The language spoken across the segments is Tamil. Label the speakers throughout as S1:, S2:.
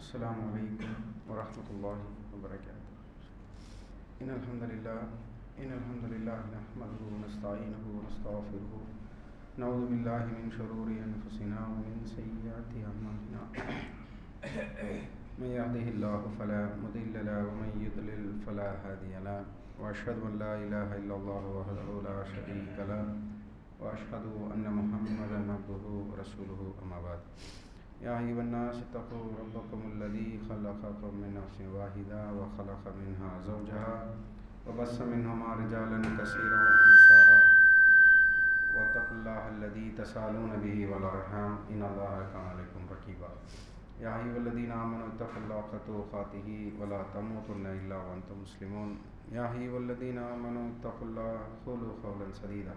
S1: Assalamu alaikum wa rahmatullahi wa barakatuh. Innal hamdalillah nahmaduhu wa nasta'inuhu wa nastaghfiruhu. Na'udhu billahi min shururi anfusina wa min sayyiati a'malina. Man yahdihillahu fala mudilla lahu wa man yudlil fala hadiya lahu. Wa ashhadu an la ilaha illallah wahdahu la sharika lahu wa ashhadu anna Muhammadan abduhu wa rasuluhu amma ba'd. يا أيها الناس اتقوا ربكم الذي خلقكم من نفس واحدة وخلق منها زوجها وبث منهما رجالا كثيرا ونساء واتقوا الله الذي تساءلون به والأرحام إن الله كان عليكم رقيبا يا أيها الذين آمنوا اتقوا الله حق تقاته ولا تموتن إلا وأنتم مسلمون يا أيها الذين آمنوا اتقوا الله قولوا قولا سديدا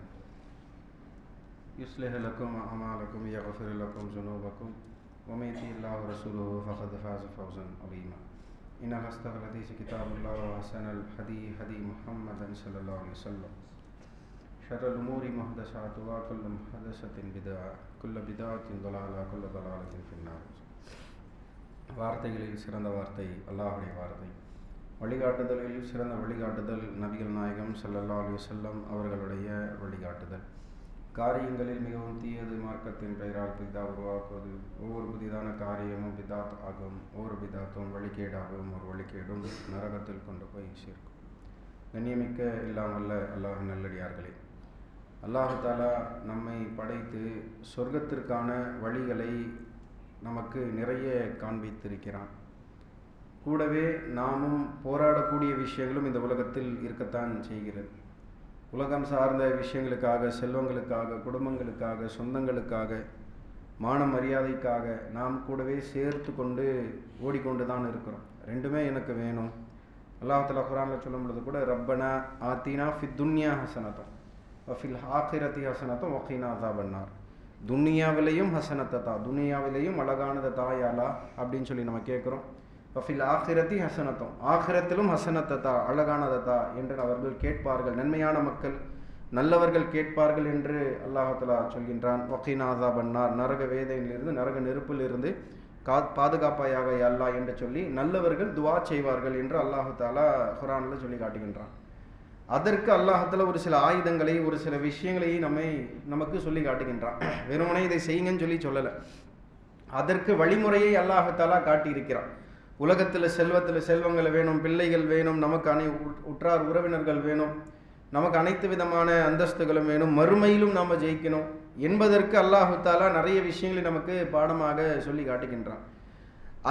S1: يصلح لكم أعمالكم يغفر لكم ذنوبكم ومن يطع الله ورسوله فقد فاز فوزا عظيما إن أصدق الحديث كتاب الله وأحسن الهدي هدي محمد صلى الله عليه وسلم شر الأمور محدثاتها كل محدثة بدعة كل بدعة ضلالة كل ضلالة في النار. வார்த்தைகளில் சிறந்த வார்த்தை அல்லாஹ்வுடைய வார்த்தை. வழிகாட்டுதலில் சிறந்த வழிகாட்டுதல் நபிகள் நாயகம் ஸல்லல்லாஹு அலைஹி வஸல்லம் அவர்களுடைய வழிகாட்டுதல். காரியங்களில் மிகவும் தீயது மார்க்கத்தின் பெயரால் பிதா உருவாக்குவது. ஒவ்வொரு புதிதான காரியமும் பிதாத் ஆகும். ஒவ்வொரு பிதாத்தும் வழிகேடாகும். ஒரு வழிகேடும் நரகத்தில் கொண்டு போய் சேர்க்கும். கண்ணியமிக்க இல்லாமல்ல அல்லாஹ் நல்லடியார்களே, அல்லாஹு தாலா நம்மை படைத்து சொர்க்கத்திற்கான வழிகளை நமக்கு நிறைய காண்பித்திருக்கிறான். கூடவே நாமும் போராடக்கூடிய விஷயங்களும் இந்த உலகத்தில் இருக்கத்தான் செய்கிறது. உலகம் சார்ந்த விஷயங்களுக்காக, செல்வங்களுக்காக, குடும்பங்களுக்காக, சொந்தங்களுக்காக, மான மரியாதைக்காக நாம் கூடவே சேர்த்து கொண்டு ஓடிக்கொண்டு தான் இருக்கிறோம். ரெண்டுமே எனக்கு வேணும். அல்லாஹ் தஆலா குர்ஆனில் சொல்லும் பொழுது கூட ரப்பனா ஆத்தினா ஃபித் துன்யா ஹஸனத்தன் வஃபில் ஆகிரத்தி ஹஸனத்தன் வகீனா அஸாபன்னார். துன்யாவிலையும் ஹஸனத்தா, துன்யாவிலையும் அழகானதை தாயாலா அப்படின்னு சொல்லி நம்ம கேட்குறோம். வஃபில் ஆகிரத்தி ஹசனத்தம், ஆகிரத்திலும் ஹசனத்தா, அழகானதா என்று அவர்கள் கேட்பார்கள். நன்மையான மக்கள், நல்லவர்கள் கேட்பார்கள் என்று அல்லாஹ் தஆலா சொல்கின்றான். வகீனா அஸாபன்னார், நரக வேதனையிலிருந்து, நரக நெருப்பிலிருந்து பாதுகாப்பாயாக அல்லாஹ் என்று சொல்லி நல்லவர்கள் துஆ செய்வார்கள் என்று அல்லாஹ் தஆலா குர்ஆனில் சொல்லி காட்டுகின்றான். அதற்கு அல்லாஹ் தஆலா ஒரு சில ஆயுதங்களை, ஒரு சில விஷயங்களை நமக்கு சொல்லி காட்டுகின்றான். வெறுமனே இதை செய்யுங்கன்னு சொல்லலை, அதற்கு வழிமுறையை அல்லாஹ் தஆலா காட்டியிருக்கிறான். உலகத்தில் செல்வங்கள் வேணும், பிள்ளைகள் வேணும், நமக்கு உற்றார் உறவினர்கள் வேணும், நமக்கு அனைத்து விதமான அந்தஸ்துகளும் வேணும், மறுமையிலும் நாம் ஜெயிக்கணும் என்பதற்கு அல்லாஹு தஆலா நிறைய விஷயங்களை நமக்கு பாடமாக சொல்லி காட்டுகின்றான்.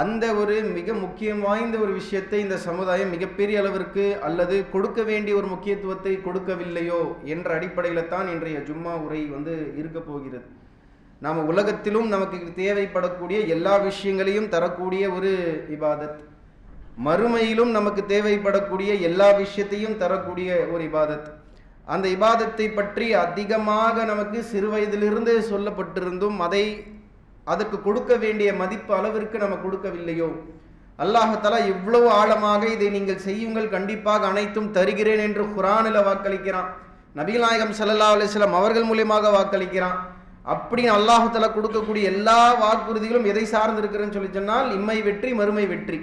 S1: அந்த ஒரு மிக முக்கியம் வாய்ந்த ஒரு விஷயத்தை இந்த சமுதாயம் மிகப்பெரிய அளவிற்கு அல்லது கொடுக்க வேண்டிய ஒரு முக்கியத்துவத்தை கொடுக்கவில்லையோ என்ற அடிப்படையில் தான் இன்றைய ஜும்மா உரை இருக்க போகிறது. நாம் உலகத்திலும் நமக்கு தேவைப்படக்கூடிய எல்லா விஷயங்களையும் தரக்கூடிய ஒரு இபாதத், மறுமையிலும் நமக்கு தேவைப்படக்கூடிய எல்லா விஷயத்தையும் தரக்கூடிய ஒரு இபாதத். அந்த இபாதத்தை பற்றி அதிகமாக நமக்கு சிறு வயதிலிருந்து சொல்லப்பட்டிருந்தும் அதற்கு கொடுக்க வேண்டிய மதிப்பு அளவிற்கு நம்ம கொடுக்கவில்லையோ. அல்லாஹ் தஆலா இவ்வளவு ஆழமாக இதை நீங்கள் செய்யுங்கள், கண்டிப்பாக அனைத்தும் தருகிறேன் என்று குர்ஆனில் வாக்களிக்கிறான். நபிகள் நாயகம் ஸல்லல்லாஹு அலைஹி வஸல்லம் அவர்கள் மூலமாக வாக்களிக்கிறான். அப்படி அல்லாஹ் தஆலா கொடுக்கக்கூடிய எல்லா வாக்குறுதிகளும் எதை சார்ந்து இருக்கிறேன்னு சொல்லி சொன்னால் இம்மை வெற்றி, மறுமை வெற்றி.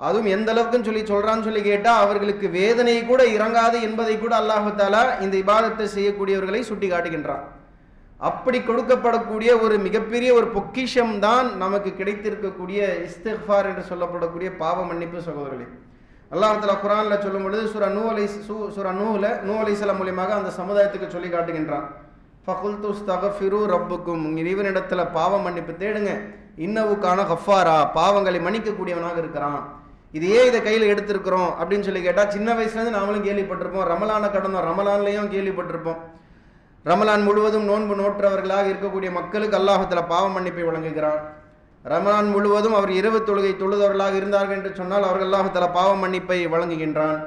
S1: அதுவும் எந்த அளவுக்குன்னு சொல்றான்னு சொல்லி கேட்டால் அவர்களுக்கு வேதனை கூட இறங்காது என்பதை கூட அல்லாஹ் தஆலா இந்த இபாதத்தை செய்யக்கூடியவர்களை சுட்டி காட்டுகின்றான். அப்படி கொடுக்கப்படக்கூடிய ஒரு மிகப்பெரிய ஒரு பொக்கிஷம் தான் நமக்கு கிடைத்திருக்கக்கூடிய இஸ்திக்ஃபார் என்று சொல்லப்படக்கூடிய பாவ மன்னிப்பு. சகோதரர்களே, அல்லாஹ் தஆலா குர்ஆனில் சொல்லும் பொழுது சூரா நூஹ் அலைஹிஸ்ஸலாம் மூலமாக அந்த சமுதாயத்துக்கு சொல்லி காட்டுகின்றான். ஃபகுல்து ஸ்தக்ஃபிரு ரப்புக்கும், இறைவனிடத்தில் பாவ மன்னிப்பு தேடுங்க. இன்னஹு கான கஃபாரா, பாவங்களை மன்னிக்கக்கூடியவனாக இருக்கிறான். இதை கையில் எடுத்திருக்கிறோம் அப்படின்னு சொல்லி கேட்டால் சின்ன வயசுலேருந்து நாமளும் கேள்விப்பட்டிருப்போம். ரமலானை கடந்தோம், ரமலான்லையும் கேள்விப்பட்டிருப்போம். ரமலான் முழுவதும் நோன்பு நோற்றவர்களாக இருக்கக்கூடிய மக்களுக்கு அல்லாஹ் தஆலா பாவ மன்னிப்பை வழங்குகிறான். ரமலான் முழுவதும் அவர் இரவு தொழுகை தொழுதவர்களாக இருந்தார்கள் என்று சொன்னால் அவர்கள் அல்லாஹ் தஆலா பாவ மன்னிப்பை வழங்குகின்றான்.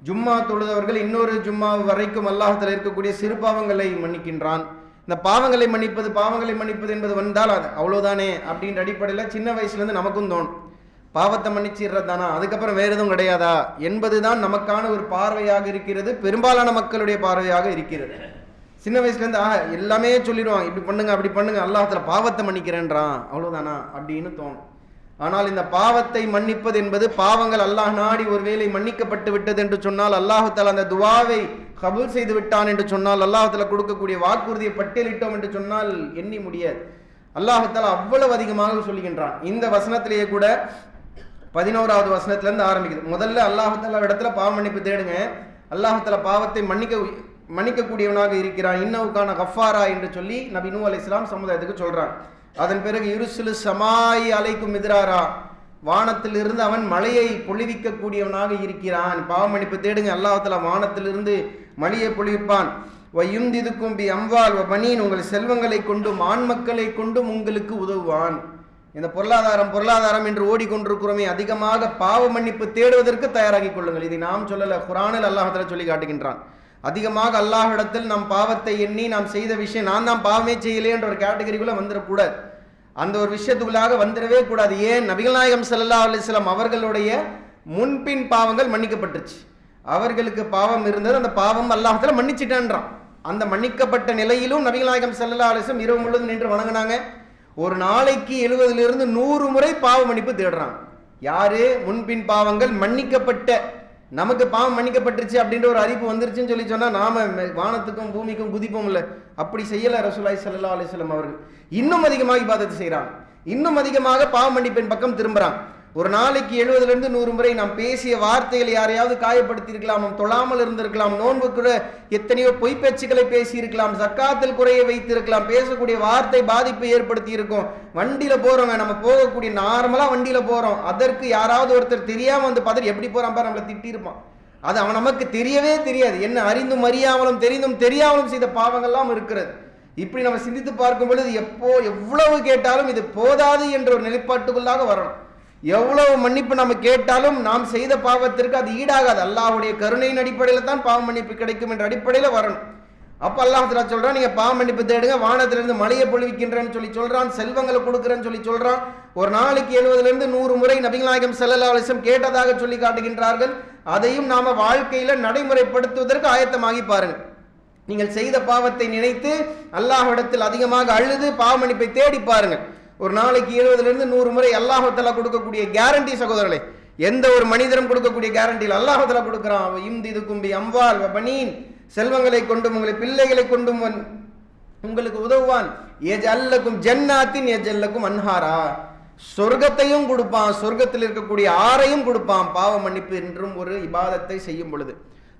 S1: ஜும்மா தொழுதவர்கள் இன்னொரு ஜும்மா வரைக்கும் அல்லாஹ் தஆலா இருக்கக்கூடிய சிறு பாவங்களை மன்னிக்கின்றான். இந்த பாவங்களை மன்னிப்பது என்பது வந்தால் அது அவ்வளோதானே அப்படின்ற அடிப்படையில் சின்ன வயசுலேருந்து நமக்கும் தோணும், பாவத்தை மன்னிச்சிடுறது தானா, அதுக்கப்புறம் வேறு எதுவும் கிடையாதா என்பதுதான் நமக்கான ஒரு பார்வையாக இருக்கிறது, பெரும்பாலான மக்களுடைய பார்வையாக இருக்கிறது. சின்ன வயசுலேருந்து எல்லாமே சொல்லிடுவான், இப்படி பண்ணுங்க அப்படி பண்ணுங்க, அல்லாஹ் தஆலா பாவத்தை மன்னிக்கிறேன்றான், அவ்வளோதானா அப்படின்னு தோணும். ஆனால் இந்த பாவத்தை மன்னிப்பது என்பது, பாவங்கள் அல்லாஹ் நாடி ஒருவேளை மன்னிக்கப்பட்டு விட்டது என்று சொன்னால், அல்லாஹு தஆலா அந்த துவாவை கபூல் செய்து விட்டான் என்று சொன்னால், அல்லாஹு தஆலா கொடுக்கக்கூடிய வாக்குறுதியை பட்டியலிட்டோம் என்று சொன்னால் எண்ணி முடியாது. அல்லாஹு தஆலா அவ்வளவு அதிகமாக சொல்லுகின்றான். இந்த வசனத்திலேயே கூட 11வது வசனத்திலிருந்து ஆரம்பிக்குது. முதல்ல அல்லாஹு தஆலா இடத்துல பாவ மன்னிப்பு தேடுங்க. அல்லாஹு தஆலா பாவத்தை மன்னிக்கக்கூடியவனாக இருக்கிறான். இன்னவுக்கான கஃபாரா என்று சொல்லி நபி நூஹ் அலைஹிஸ்ஸலாம் சமுதாயத்துக்கு சொல்றான். அதன் பிறகு யுருசிலு சமாய் அலைக்கும் மித்ராரா, வானத்திலிருந்து அவன் மழையை பொழிவிக்க கூடியவனாக இருக்கிறான். பாவ மன்னிப்பு தேடுங்க, அல்லாஹ் தஆலா வானத்திலிருந்து மழையை பொழிவிப்பான். வயும்திதுக்கும் பி அம்வால் வ பனீன், உங்கள் செல்வங்களை கொண்டும் ஆண் மக்களை கொண்டும் உங்களுக்கு உதவுவான். இந்த பொருளாதாரம் என்று ஓடிக்கொண்டிருக்கிறோமே, அதிகமாக பாவ மன்னிப்பு தேடுவதற்கு தயாராகி கொள்ளுங்கள். இதை நாம் சொல்லல, குர்ஆனில் அல்லாஹ் தஆலா சொல்லி காட்டுகின்றான். அதிகமாக அல்லாஹ்விடத்தில் நாம் பாவத்தை எண்ணி நாம் செய்த விஷயம், நான் தான் பாவமே செய்யலே என்ற ஒரு கேட்டகரிக்குள்ள வந்துடக்கூடாது. அந்த ஒரு விஷயத்துக்குள்ளாக வந்துடவே கூடாது. ஏன்? நபிகள் நாயகம் ஸல்லல்லாஹு அலைஹி வஸல்லம் அவர்களுடைய முன்பின் பாவங்கள் மன்னிக்கப்பட்டுச்சு. அவர்களுக்கு பாவம் இருந்தது, அந்த பாவம் அல்லாஹ் தஆலா மன்னிச்சிட்டான்றான். அந்த மன்னிக்கப்பட்ட நிலையிலும் நபிகள் நாயகம் ஸல்லல்லாஹு அலைஹி வஸல்லம் இரவு முழுவதும் நின்று வணங்கினாங்க. ஒரு நாளைக்கு 70 100 முறை பாவ மன்னிப்பு தேடுறாங்க. யாரு? முன்பின் பாவங்கள் மன்னிக்கப்பட்ட, நமக்கு பாவம் மன்னிக்கப்பட்டுருச்சு அப்படின்ற ஒரு அறிவு வந்துருச்சுன்னு சொல்லி சொன்னா நாம வானத்துக்கும் பூமிக்கும் குதிப்போம் இல்ல, அப்படி செய்யல ரசூலுல்லாஹி ஸல்லல்லாஹு அலைஹி வஸல்லம் அவர்கள். இன்னும் அதிகமாக இபாதத் செய்றாங்க, இன்னும் அதிகமாக பாவ மன்னிப்பின் பக்கம் திரும்புறாங்க. ஒரு நாளைக்கு 70 100 முறை நாம் பேசிய வார்த்தைகள் யாரையாவது காயப்படுத்தி இருக்கலாம், நாம் தொழாமல் இருந்திருக்கலாம், நோன்பு கூட எத்தனையோ பொய் பேச்சுக்களை பேசி இருக்கலாம், சக்காத்தில் குறைய வைத்து இருக்கலாம், பேசக்கூடிய வார்த்தை பாதிப்பை ஏற்படுத்தி இருக்கும். வண்டியில போறோங்க, நம்ம போகக்கூடிய நார்மலா வண்டியில போறோம், அதற்கு யாராவது ஒருத்தர் தெரியாம வந்து பார்த்துட்டு எப்படி போறான் பாரு, நம்மளை திட்டி இருப்பான். அது அவன் நமக்கு தெரியவே தெரியாது. என்ன அறிந்தும் அறியாமலும் தெரிந்தும் தெரியாமலும் செய்த பாவங்கள்லாம் இருக்கிறது. இப்படி நம்ம சிந்தித்து பார்க்கும் பொழுது எவ்வளவு கேட்டாலும் இது போதாது என்ற ஒரு நிலைப்பாட்டுக்குள்ளாக வரணும். எவ்வளவு மன்னிப்பு நம்ம கேட்டாலும் நாம் செய்த பாவத்திற்கு அது ஈடாகாது. அல்லாஹ்வுடைய கருணையின் அடிப்படையில் தான் பாவ மன்னிப்பு கிடைக்கும் என்ற அடிப்படையில் வரணும். அப்ப அல்லாஹ் தஆலா சொல்றான், நீங்க பாவ மன்னிப்பு தேடுங்க, வானத்திலிருந்து மழையை பொழிவிக்கின்றேன்னு சொல்லி சொல்றான், செல்வங்களை கொடுக்குறேன்னு சொல்லி சொல்றான். ஒரு நாளைக்கு 70 100 முறை நபிகள் நாயகம் ஸல்லல்லாஹு அலைஹி வஸல்லம் கேட்டதாக சொல்லி காட்டுகின்றார்கள். அதையும் நாம வாழ்க்கையில நடைமுறைப்படுத்துவதற்கு ஆயத்தமாகி பாருங்க. நீங்கள் செய்த பாவத்தை நினைத்து அல்லாஹ்விடத்தில் அதிகமாக அழுது பாவ மன்னிப்பை தேடி பாருங்க. ஒரு நாளைக்கு 70 100 முறை அல்லாஹ் தஆலா கொடுக்கக்கூடிய கேரண்டி சகோதரர்களே, எந்த ஒரு மனிதரும் கொடுக்கக்கூடிய கேரண்டியில் அல்லாஹ் தஆலா கொடுக்கிறான். இம்திதுக்கும் பி அம்வால் வ பனீன், செல்வங்களை கொண்டும் உங்களை பிள்ளைகளை கொண்டும் உங்களுக்கு உதவுவான். யஜல்லக்கும் ஜன்னாத்தின் யஜல்லக்கும் அன்ஹாரா, சொர்க்கத்தையும் கொடுப்பான், சொர்க்கத்தில் இருக்கக்கூடிய ஆறையும் கொடுப்பான் பாவ மன்னிப்பு என்றும் ஒரு இபாதத்தை செய்யும் பொழுது.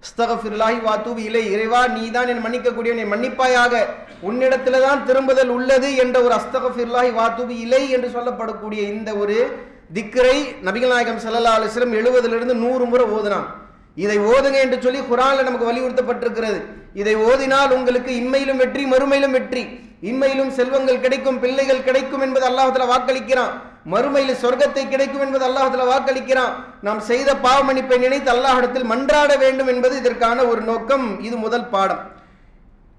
S1: அஸ்தக்ஃபிருல்லாஹி வ அத்தூபு இலைஹி, இறைவா நீதான் என்னை மன்னிக்கக்கூடியவன், என்னை மன்னிப்பாயாக, உன்னிடத்துல தான் திரும்புதல் உள்ளது என்ற ஒரு அஸ்தக்ஃபிருல்லாஹி வ அத்தூபு இலைஹி என்று சொல்லப்படக்கூடிய இந்த ஒரு திக்ரை நபிகள் நாயகம் ஸல்லல்லாஹு அலைஹி வஸல்லம் 70 100 முறை ஓதுனான். இதை ஓதுங்க என்று சொல்லி குர்ஆன்ல நமக்கு வலியுறுத்தப்பட்டிருக்கிறது. இதை ஓதினால் உங்களுக்கு இம்மையிலும் வெற்றி மறுமையிலும் வெற்றி, இம்மையிலும் செல்வங்கள் கிடைக்கும், பிள்ளைகள் கிடைக்கும் என்பது அல்லாஹ் தஆலா வாக்களிக்கிறான். மறுமையில் சொர்க்கத்தை கிடைக்கும் என்பது அல்லாஹ் தஆலா வாக்களிக்கிறான். நாம் செய்த பாவ மன்னிப்பை நினைத்து அல்லாஹ்விடத்தில் மன்றாட வேண்டும் என்பது இதற்கான ஒரு நோக்கம். இது முதல் பாடம்.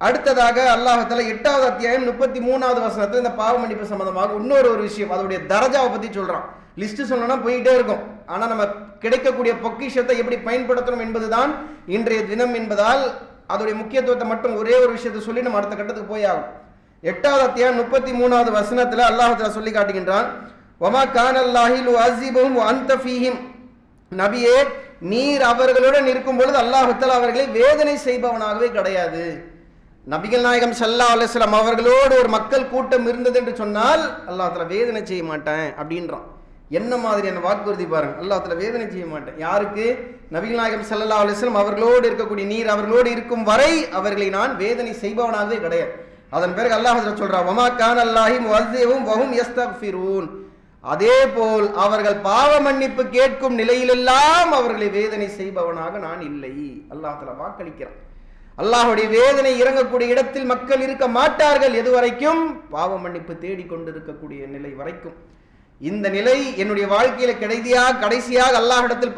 S1: அடுத்ததாக அல்லாஹ் தஆலா 8வது அத்தியாயம் 33வது வசனத்தில் இந்த பாவ மன்னிப்பு சம்பந்தமாக இன்னொரு விஷயம், அதோடைய தரஜாவை பத்தி சொல்றான். லிஸ்ட் சொல்லணும்னா போயிட்டே இருக்கும். ஆனா நம்ம கிடைக்கக்கூடிய பொக்கிஷத்தை எப்படி பயன்படுத்தணும் என்பதுதான் இன்றைய தினம் என்பதால் அதோடைய முக்கியத்துவத்தை மட்டும் ஒரே ஒரு விஷயத்தை சொல்லி நம்ம அடுத்த கட்டத்துக்கு போய் ஆகும். 8வது அத்தியாயம் 33வது வசனத்துல அல்லாஹ் தஆலா சொல்லி காட்டுகின்றான், வமா கானல்லாஹு யுஅஸிபுஹும் வ அன்த ஃபீஹிம், நபியே நீர் அவர்களுடன் இருக்கும் பொழுது அல்லாஹ் தஆலா அவர்களை வேதனை செய்பவனாகவே கிடையாது. நபிகள் நாயகம் ஸல்லல்லாஹு அலைஹி வஸல்லம் அவர்களோடு ஒரு மக்கள் கூட்டம் இருந்தது என்று சொன்னால் அல்லாஹ் தஆலா வேதனை செய்ய மாட்டேன் அப்படின்றான். என்ன மாதிரியான வாக்குறுதி பாருங்க, அல்லாஹ் தஆலா வேதனை செய்ய மாட்டேன். யாருக்கு? நபிகள் நாயகம் ஸல்லல்லாஹு அலைஹி வஸல்லம் அவர்களோடு இருக்கக்கூடிய நீர் அவர்களோடு இருக்கும் வரை அவர்களை நான் வேதனை செய்பவனாகவே கிடையாது. அதன் பிறகு அல்லாஹ் தஆலா சொல்றான், வமா கானல்லாஹு முஅஸிபுஹும் வ ஹும் யஸ்தக்ஃபிரூன், அதே போல் அவர்கள் பாவ மன்னிப்பு கேட்கும் நிலையிலெல்லாம் அவர்களை வேதனை செய்பவனாக நான் இல்லை. அல்லாஹ் தஆலா வாக்களிக்கிறான். அல்லாஹ்வுடைய வேதனை இறங்கக்கூடிய இடத்தில் மக்கள் இருக்க மாட்டார்கள் எது வரைக்கும்? பாவ மன்னிப்பு தேடிக்கொண்டிருக்கக்கூடிய நிலை வரைக்கும். இந்த நிலை என்னுடைய வாழ்க்கையில கடைசியாக அல்லாஹ்விடத்தில்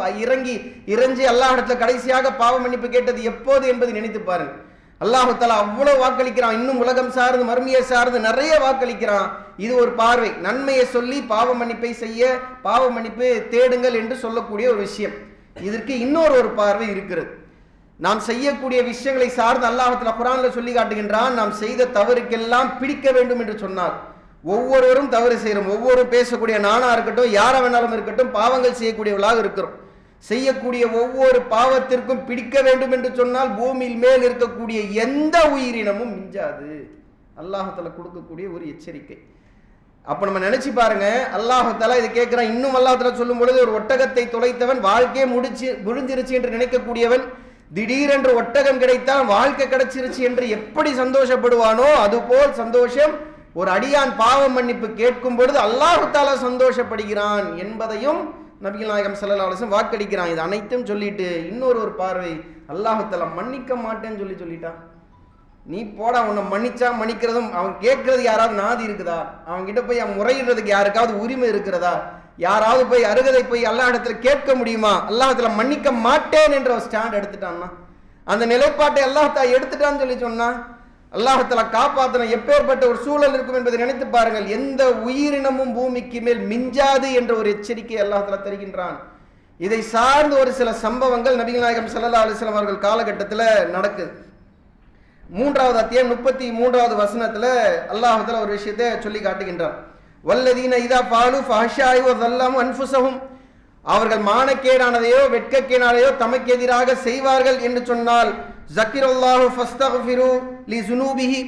S1: இறங்கி அல்லாஹ்விடத்தில் கடைசியாக பாவ மன்னிப்பு கேட்டது எப்போது என்பதை நினைத்து பாருங்க. அல்லாஹ் தஆலா அவ்வளவு வாக்களிக்கிறான். இன்னும் உலகம் சார்ந்து மர்மியை சார்ந்து நிறைய வாக்களிக்கிறான். இது ஒரு பார்வை, நன்மையை சொல்லி பாவ மன்னிப்பை செய்ய, பாவ மன்னிப்பு தேடுங்கள் என்று சொல்லக்கூடிய ஒரு விஷயம். இதற்கு இன்னொரு பார்வை இருக்கிறது. நாம் செய்யக்கூடிய விஷயங்களை சார்ந்து அல்லாஹ் தஆலா குர்ஆன்ல சொல்லி காட்டுகின்றான், நாம் செய்த தவறுக்கெல்லாம் பிடிக்க வேண்டும் என்று சொன்னார்.
S2: ஒவ்வொருவரும் தவறு செய்கிறோம். ஒவ்வொரு பேசக்கூடிய நானா இருக்கட்டும், யாரா வேணாலும் இருக்கட்டும், பாவங்கள் செய்யக்கூடியவர்களாக இருக்கிறோம். செய்யக்கூடிய ஒவ்வொரு பாவத்திற்கும் பிடிக்க வேண்டும் என்று சொன்னால் பூமியில் மேல் இருக்கக்கூடிய எந்த உயிரினமும் மிஞ்சாது. அல்லாஹ்தாலா கொடுக்கக்கூடிய ஒரு எச்சரிக்கை. அப்ப நம்ம நினைச்சு பாருங்க, அல்லாஹ்தாலா இது கேட்கிறான். இன்னும் அல்லாஹ்தாலா சொல்லும் பொழுது, ஒரு ஒட்டகத்தை தொலைத்தவன் வாழ்க்கையை முடிஞ்சிருச்சு என்று நினைக்கக்கூடியவன் திடீரென்று ஒட்டகம் கிடைத்தால் வாழ்க்கை கிடைச்சிருச்சு என்று எப்படி சந்தோஷப்படுவானோ அதுபோல் சந்தோஷம் ஒரு அடியான் பாவம் மன்னிப்பு கேட்கும் பொழுது அல்லாஹ்தாலா சந்தோஷப்படுகிறான் என்பதையும் நபிகள் நாயகம் ஸல்லல்லாஹு அலைஹி வஸல்லம் வாக்களிக்கிறான். இது அனைத்தும் சொல்லிட்டு இன்னொரு பார்வை, அல்லாஹ்தாலா மன்னிக்க மாட்டேன்னு சொல்லிட்டான். நீ போடா, உன்னை மன்னிச்சா மன்னிக்கிறதும், அவன் கேட்கறது யாராவது நாதி இருக்குதா? அவன் கிட்ட போய் அவன் முறையிடுறதுக்கு யாருக்காவது உரிமை இருக்கிறதா? யாராவது போய் அருகதை போய் அல்லாஹ் இடத்துல கேட்க முடியுமா? அல்லாஹ்தாலா மன்னிக்க மாட்டேன் என்ற ஒரு ஸ்டாண்ட் எடுத்துட்டான்னா, அந்த நிலைப்பாட்டை அல்லாஹ்தாலா எடுத்துட்டான்னு சொல்லி சொன்னா அல்லாஹ்தாலா காப்பாத்தன எப்பேற்பட்ட ஒரு சூழல் இருக்கும் என்பதை நினைத்து பாருங்கள். எந்த உயிரினமும் பூமிக்கு மேல் மிஞ்சாது என்ற ஒரு எச்சரிக்கை அல்லாஹ்தாலா தருகின்றான். இதை சார்ந்த ஒரு சில சம்பவங்கள் நபிகள் நாயகம் ஸல்லல்லாஹு அலைஹி வஸல்லம் அவர்கள் காலகட்டத்தில் நடக்குது. 3வது அத்தியாயம் 33வது வசனத்துல அல்லாஹ்தாலா ஒரு விஷயத்தை சொல்லி காட்டுகின்றான். வல்லதீன இதா ஃபாலு ஃபஹஷாயு வஸல்லமு அன்ஃபுஸஹும், அவர்கள் மானக்கேடானதையோ வெட்கக்கேடானதையோ தமக்கு எதிராக செய்வார்கள் என்று சொன்னால், ஸக்கிரல்லாஹு ஃபஸ்தக்ஃபிரு லிஸுனூபிஹி,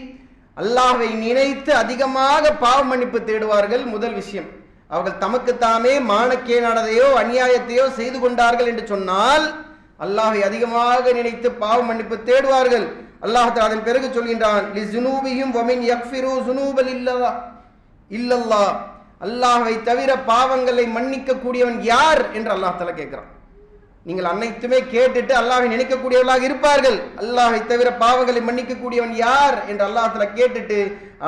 S2: அல்லாஹ்வை நினைத்து அதிகமாக பாவ மன்னிப்பு தேடுவார்கள். முதல் விஷயம், அவர்கள் தமக்கு தாமே மானக்கேடானதையோ அநியாயத்தையோ செய்து கொண்டார்கள் என்று சொன்னால் அல்லாஹ்வை அதிகமாக நினைத்து பாவ மன்னிப்பு தேடுவார்கள். அல்லாஹ் அதன் பிறகு சொல்கின்றான், லிஸுனூபிஹிம் வமின் யக்ஃபிரு ஸுனூபல் இல்லல்லாஹ், அல்லாஹ்வை தவிர பாவங்களை மன்னிக்க கூடியவன் யார் என்று அல்லாஹ் தஆலா கேட்கிறான். நீங்கள் அனைத்துமே கேட்டுட்டு அல்லாஹ்வை நினைக்கக்கூடியவர்களாக இருப்பார்கள். அல்லாஹ்வை தவிர பாவங்களை மன்னிக்க கூடியவன் யார் என்று அல்லாஹ் தஆலா கேட்டுட்டு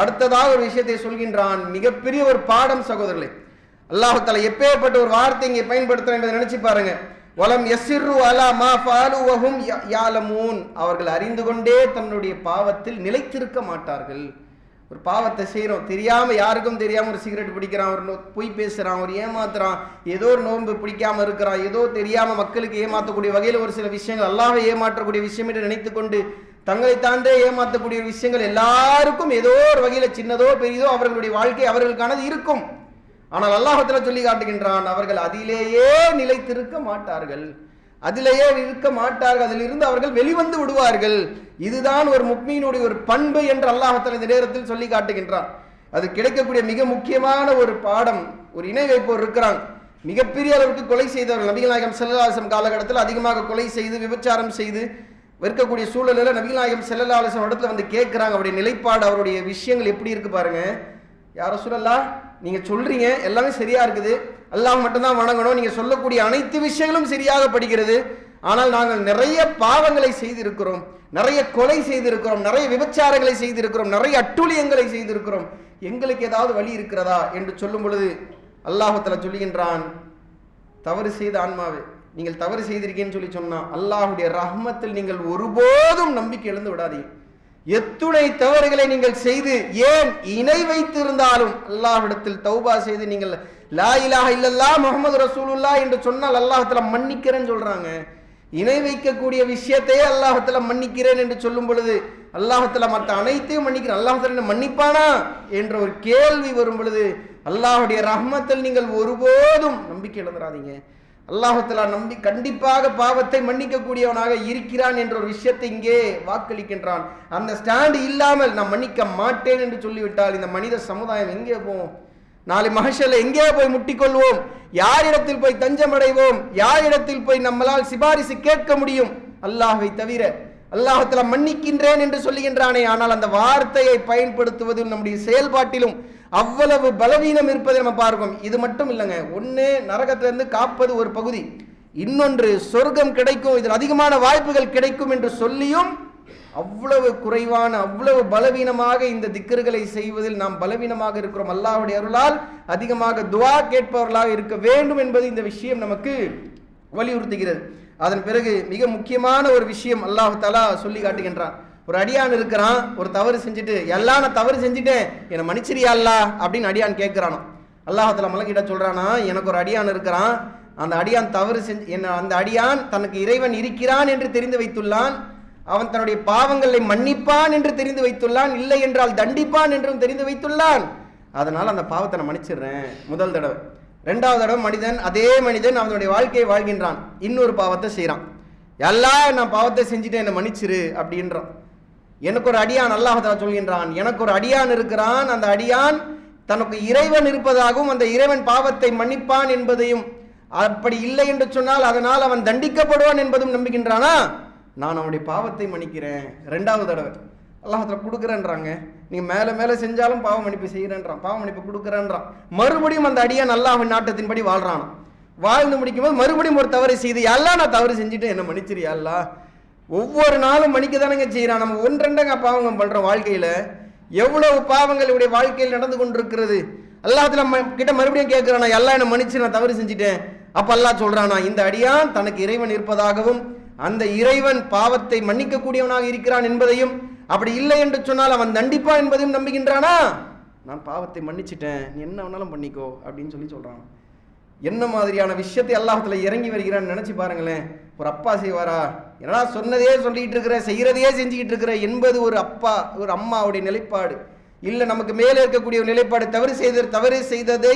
S2: அடுத்ததாக ஒரு விஷயத்தை சொல்கின்றான். மிகப்பெரிய ஒரு பாடம் சகோதரர்களே. அல்லாஹ் தஆலா எப்பேற்பட்ட ஒரு வார்த்தை இங்கே பயன்படுத்துறான் என்பதை நினைச்சு பாருங்க. வலம் யஸ்ரு அலா மா ஃபாலு வஹும் யஅலமூன், அவர்கள் அறிந்து கொண்டே தன்னுடைய பாவத்தில் நிலைத்திருக்க மாட்டார்கள். ஒரு பாவத்தை செய்கிறோம், தெரியாம யாருக்கும் தெரியாம ஒரு சிகரெட் பிடிக்கிறான், ஒரு பொய் பேசுறான், ஒரு ஏமாத்துறான், ஏதோ ஒரு நோன்பு பிடிக்காம இருக்கிறான், ஏதோ தெரியாம மக்களுக்கு ஏமாற்றக்கூடிய வகையில் ஒரு சில விஷயங்கள், அல்லாஹ்வை ஏமாற்றக்கூடிய விஷயம் என்று நினைத்து கொண்டு தங்களை தாண்டே ஏமாற்றக்கூடிய விஷயங்கள் எல்லாருக்கும் ஏதோ ஒரு வகையில சின்னதோ பெரியதோ அவர்களுடைய வாழ்க்கை அவர்களுக்கானது இருக்கும். ஆனால் அல்லாஹ் தஆலா சொல்லி காட்டுகின்றான், அவர்கள் அதிலேயே நிலைத்திருக்க மாட்டார்கள், அதிலேயே இருக்க மாட்டார்கள், அதிலிருந்து அவர்கள் வெளிவந்து விடுவார்கள். இதுதான் ஒரு முஃமினுடைய ஒரு பண்பு என்று அல்லாஹ் தஆலா இந்த நேரத்தில் சொல்லி காட்டுகின்றான். அது கிடைக்கக்கூடிய மிக முக்கியமான ஒரு பாடம். ஒரு இணை வைப்போர் இருக்கிறாங்க, மிகப்பெரிய அளவுக்கு கொலை செய்தவர்கள். நபிகள் நாயகம் ஸல்லல்லாஹு அலைஹி வஸல்லம் காலகட்டத்தில் அதிகமாக கொலை செய்து விபச்சாரம் செய்து விற்கக்கூடிய சூழலில் நபிகள் நாயகம் ஸல்லல்லாஹு அலைஹி வஸல்லம் இடத்துல வந்து கேட்கிறாங்க. அவருடைய நிலைப்பாடு, அவருடைய விஷயங்கள் எப்படி இருக்கு பாருங்க. யா ரசூலல்லாஹ், நீங்க சொல்றீங்க எல்லாமே சரியா இருக்குது, அல்லாஹ் மட்டும்தான் வணங்கணும், நீங்க சொல்லக்கூடிய அனைத்து விஷயங்களும் சரியாக படிக்கிறது, ஆனால் நாங்கள் நிறைய பாவங்களை செய்திருக்கிறோம், நிறைய கொலை செய்திருக்கிறோம், நிறைய விபச்சாரங்களை செய்திருக்கிறோம், நிறைய அட்டூழியங்களை செய்திருக்கிறோம், எங்களுக்கு ஏதாவது வழி இருக்கிறதா என்று சொல்லும் பொழுது அல்லாஹ் தஆலா சொல்லுகின்றான், தவறு செய்த ஆன்மாவே, நீங்கள் தவறு செய்திருக்கீங்கன்னு சொல்லி சொன்னா அல்லாஹ்வுடைய ரஹ்மத்தில் நீங்கள் ஒருபோதும் நம்பிக்கை இழந்து விடாதீங்க. எத்துணை தவறுகளை நீங்கள் செய்து ஏன் இணை வைத்திருந்தாலும் அல்லாஹ்விடத்தில் தௌபா செய்து நீங்கள் லா இலாஹ இல்லல்லாஹ் முஹம்மது ரசூலுல்லாஹ் என்று சொன்னால் அல்லாஹ் தஆலா மன்னிக்கிறேன்னு சொல்றாங்க. இணை வைக்கக்கூடிய விஷயத்தையே அல்லாஹ் தஆலா மன்னிக்கிறேன் என்று சொல்லும் பொழுது அல்லாஹ் தஆலா மற்ற அனைத்தையும் மன்னிக்கிறான். அல்லாஹ் தஆலா மன்னிப்பானா என்ற ஒரு கேள்வி வரும் பொழுது அல்லாஹ்வுடைய ரஹ்மத்தில் நீங்கள் ஒருபோதும் நம்பிக்கை இழந்துடாதீங்க. அல்லாஹ் தஆலா கண்டிப்பாக பாவத்தை மன்னிக்க கூடியவனாக இருக்கிறான் என்ற ஒரு விஷயத்தை இங்கே வாக்களிக்கின்றான். அந்த ஸ்டாண்ட் இல்லாமல் நான் மன்னிக்க மாட்டேன் என்று சொல்லிவிட்டால் இந்த மனித சமுதாயம் எங்கே போவோம்? நாளை மஹ்ஷர்ல எங்கே போய் முட்டிக்கொள்வோம்? யாரிடத்தில் போய் தஞ்சமடைவோம்? யாரிடத்தில் போய் நம்மளால் சிபாரிசு கேட்க முடியும்? அல்லாஹ்வை தவிர. அல்லாஹ் தஆலா மன்னிக்கின்றேன் என்று சொல்லுகின்றானே, ஆனால் அந்த வார்த்தையை பயன்படுத்துவதில் நம்முடைய செயல்பாட்டிலும் அவ்வளவு பலவீனம் இருப்பதை நம்ம பார்க்கிறோம். இது மட்டும் இல்லைங்க, ஒன்று நரகத்திலிருந்து காப்பது ஒரு பகுதி, இன்னொன்று சொர்க்கம் கிடைக்கும், இதில் அதிகமான வாய்ப்புகள் கிடைக்கும் என்று சொல்லியும் அவ்வளவு குறைவான அவ்வளவு பலவீனமாக இந்த திக்ருகளை செய்வதில் நாம் பலவீனமாக இருக்கிறோம். அல்லாஹ்வுடைய அருளால் அதிகமாக துஆ கேட்பவர்களாக இருக்க வேண்டும் என்பது இந்த விஷயம் நமக்கு வலியுறுத்துகிறது. அதன் பிறகு மிக முக்கியமான ஒரு விஷயம் அல்லாஹ் தஆலா சொல்லி காட்டுகின்றான். ஒரு அடியான் இருக்கிறான், ஒரு தவறு செஞ்சுட்டு, எல்லாம் நான் தவறு செஞ்சுட்டேன், என்னை மன்னிச்சிரியா அல்லாஹ் அப்படின்னு அடியான் கேட்கிறானோ. அல்லாஹ் தஆலா மலக்கிட்ட சொல்றானா, எனக்கு ஒரு அடியான் இருக்கிறான், அந்த அடியான் தவறு செஞ்சு அந்த அடியான் தனக்கு இறைவன் இருக்கிறான் என்று தெரிந்து வைத்துள்ளான், அவன் தன்னுடைய பாவங்களை மன்னிப்பான் என்று தெரிந்து வைத்துள்ளான், இல்லை என்றால் தண்டிப்பான் என்றும் தெரிந்து வைத்துள்ளான். அதனால் அந்த பாவத்தை நான் மன்னிச்சிடுறேன் முதல் தடவை. ரெண்டாவது தடவை அதே மனிதன் அவனுடைய வாழ்க்கையை வாழ்கின்றான், இன்னொரு பாவத்தை செய்கிறான். எல்லாம் நான் பாவத்தை செஞ்சுட்டு என்னை மன்னிச்சிரு அப்படின்றான். எனக்கு ஒரு அடியான் அல்லாஹ் தஆலா சொல்கின்றான், எனக்கு ஒரு அடியான் இருக்கிறான், அந்த அடியான் தனக்கு இறைவன் இருப்பதாகவும் அந்த இறைவன் பாவத்தை மன்னிப்பான் என்பதையும், அப்படி இல்லை என்று சொன்னால் அதனால் அவன் தண்டிக்கப்படுவான் என்பதும் நம்புகின்றானா, நான் அவனுடைய பாவத்தை மன்னிக்கிறேன். ரெண்டாவது தடவை அல்லாஹ் தஆலா கொடுக்குறேன்றாங்க. நீங்க மேலே மேலே செஞ்சாலும் பாவ மன்னிப்பு செய்கிறேன்றான், பாவ மன்னிப்பு கொடுக்குறேன்றான். மறுபடியும் அந்த அடியான் அல்லாஹ்வின் நாட்டத்தின்படி வாழ்றான். வாழ்ந்து முடிக்கும் போது மறுபடியும் ஒரு தவறு செய்து, எல்லாம் நான் தவறு செஞ்சுட்டு என்ன மன்னிச்சிரியா அல்லாஹ். ஒவ்வொரு நாளும் மன்னிக்க தானங்க செய்யறான். நம்ம ஒன்றெண்டங்க பாவங்கள் பண்றோம் வாழ்க்கையில. எவ்வளவு பாவங்கள் இவருடைய வாழ்க்கையில் நடந்து கொண்டிருக்கிறது. அல்லாஹ் நம்ம கிட்ட மறுபடியும் கேட்கிறானா, எல்லாம் என்ன மன்னிச்சு நான் தவறு செஞ்சுட்டேன். அப்ப அல்லாஹ் சொல்றானா, இந்த அடியான் தனக்கு இறைவன் இருப்பதாகவும் அந்த இறைவன் பாவத்தை மன்னிக்க கூடியவனாக இருக்கிறான் என்பதையும், அப்படி இல்லை என்று சொன்னால் அவன் தண்டிப்பான் என்பதையும் நம்புகின்றானா, நான் பாவத்தை மன்னிச்சிட்டேன், நீ என்ன வேணாலும் பண்ணிக்கோ அப்படின்னு சொல்றான். என்ன மாதிரியான விஷயத்தை அல்லாஹ்வுல இறங்கி வருகிறான்னு நினைச்சு பாருங்களேன். ஒரு அப்பா செய்வாரா, என்னடா சொன்னதையே சொல்லிட்டு இருக்கிற, செய்யறதையே செஞ்சுக்கிட்டு இருக்கிற என்பது ஒரு அப்பா ஒரு அம்மாவுடைய நிலைப்பாடு. இல்லை நமக்கு மேலே இருக்கக்கூடிய ஒரு நிலைப்பாடு, தவறு செய்ததை